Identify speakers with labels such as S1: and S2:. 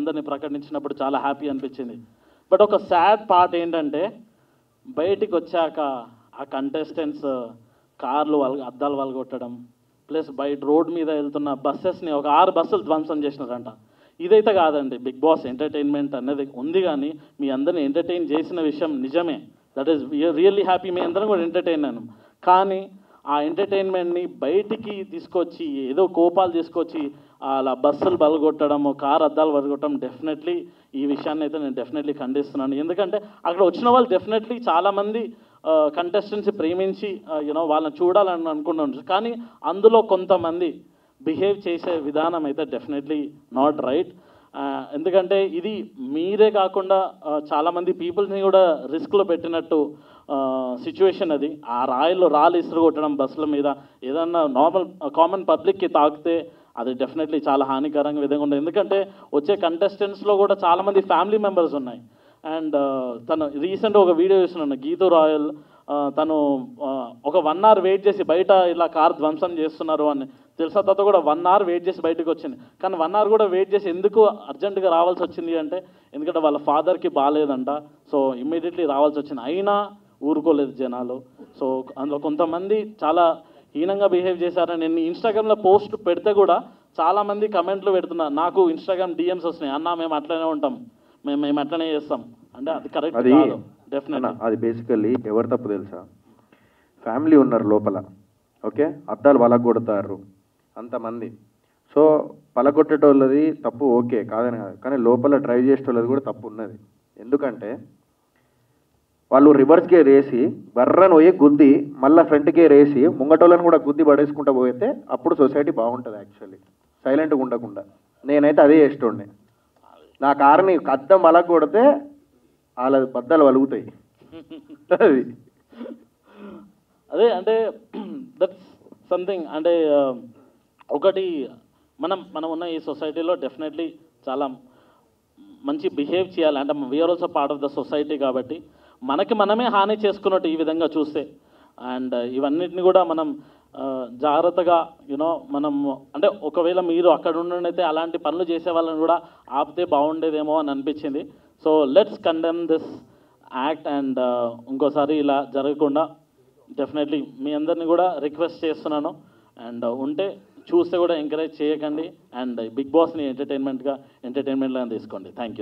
S1: అందరిని ప్రకటించినప్పుడు చాలా హ్యాపీ అనిపించింది. బట్ ఒక సాడ్ పార్ట్ ఏంటంటే బయటికి వచ్చాక ఆ కంటెస్టెంట్స్ కార్లు అద్దాలు వలగొట్టడం, ప్లస్ బయట రోడ్ మీద వెళ్తున్న బస్సెస్ని ఒక 6 బస్సులు ధ్వంసం చేసినారంట. ఇదైతే కాదండి, బిగ్ బాస్ ఎంటర్టైన్మెంట్ అనేది ఉంది, కానీ మీ అందరిని ఎంటర్టైన్ చేసిన విషయం నిజమే. దట్ ఈస్ రియల్లీ హ్యాపీ, మీ అందరం కూడా ఎంటర్టైన్ అయ్యాను. కానీ ఆ ఎంటర్టైన్మెంట్ని బయటికి తీసుకొచ్చి ఏదో కోపాలు తీసుకొచ్చి అలా బస్సులు బలగొట్టడం, కార్ అద్దాలు బలగొట్టడం, డెఫినెట్లీ ఈ విషయాన్ని అయితే నేను డెఫినెట్లీ ఖండిస్తున్నాను. ఎందుకంటే అక్కడ వచ్చిన వాళ్ళు డెఫినెట్లీ చాలామంది కంటెస్టెంట్స్ ప్రేమించి వాళ్ళని చూడాలని అనుకుంటున్నారు. కానీ అందులో కొంతమంది బిహేవ్ చేసే విధానం అయితే డెఫినెట్లీ నాట్ రైట్. ఎందుకంటే ఇది మీరే కాకుండా చాలామంది పీపుల్స్ని కూడా రిస్క్లో పెట్టినట్టు సిచ్యువేషన్ అది. ఆ రాళ్ళు ఇసురు కొట్టడం బస్సుల మీద, ఏదన్నా కామన్ పబ్లిక్కి తాకితే అది డెఫినెట్లీ చాలా హానికరంగా విధంగా ఉంటుంది. ఎందుకంటే వచ్చే కంటెస్టెంట్స్లో కూడా చాలామంది ఫ్యామిలీ మెంబర్స్ ఉన్నాయి. అండ్ తను రీసెంట్గా ఒక వీడియో చూస్తున్నాను, గీతూ రాయల్ తను ఒక 1 hour వెయిట్ చేసి బయట ఇలా కార్ ధ్వంసం చేస్తున్నారు అని తెలిసిన తర్వాత కూడా 1 hour వెయిట్ చేసి బయటకు వచ్చింది. కానీ 1 hour కూడా వెయిట్ చేసి ఎందుకు అర్జెంటుగా రావాల్సి వచ్చింది అంటే, ఎందుకంటే వాళ్ళ ఫాదర్కి బాగాలేదంట, సో ఇమ్మీడియట్లీ రావాల్సి వచ్చింది. అయినా ఊరుకోలేదు జనాలు. సో అందులో కొంతమంది చాలా హీనంగా బిహేవ్ చేశారని నేను ఇన్స్టాగ్రామ్లో పోస్ట్ పెడితే కూడా చాలామంది కమెంట్లు పెడుతున్నారు. నాకు ఇన్స్టాగ్రామ్ డిఎమ్స్ వస్తున్నాయి, అన్న మేము అట్లనే ఉంటాం, మేము అట్లనే చేస్తాం అంటే. అది కరెక్ట్ కాదు. డెఫినెట్లీ
S2: అది బేసికల్లీ ఎవరు తప్పు తెలుసా? ఫ్యామిలీ ఉన్నారు లోపల, ఓకే, అద్దాలు పలగొడతారు అంతమంది. సో పలగొట్టేటోళ్ళది తప్పు ఓకే కాదని కాదు, కానీ లోపల డ్రైవ్ చేసేటోళ్ళది కూడా తప్పు ఉన్నది. ఎందుకంటే వాళ్ళు రివర్స్ గేర్ వేసి బర్రను పోయి గుద్ది మళ్ళీ ఫ్రంట్ గేర్ వేసి ముంగటోళ్ళని కూడా గుద్ది పడేసుకుంటూ పోతే అప్పుడు సొసైటీ బాగుంటుంది. యాక్చువల్లీ సైలెంట్గా ఉండకుండా నేనైతే అదే చేస్తుండే. నా కారుని అద్దం పలగొడితే వాళ్ళ బద్దలు వలుగుతాయి. అది
S1: అదే అంటే దట్స్ సంథింగ్. అంటే ఒకటి మనం ఉన్న ఈ సొసైటీలో డెఫినెట్లీ చాలా మంచి బిహేవ్ చేయాలి. అంటే we are also part of the society కాబట్టి మనకి మనమే హాని చేసుకున్నట్టు ఈ విధంగా చూస్తే. అండ్ ఇవన్నిటిని కూడా మనం జాగ్రత్తగా మనం అంటే ఒకవేళ మీరు అక్కడ ఉండనైతే అలాంటి పనులు చేసే వాళ్ళని కూడా ఆపితే బాగుండేదేమో అని అనిపించింది. So let's condemn this act and ఇంకోసారి ఇలా జరగకుండా డెఫినెట్లీ మీ అందరినీ కూడా రిక్వెస్ట్ చేస్తున్నాను. అండ్ ఉంటే చూస్తే కూడా ఎంకరేజ్ చేయకండి. అండ్ బిగ్ బాస్ని ఎంటర్టైన్మెంట్గా తీసుకోండి. Thank you.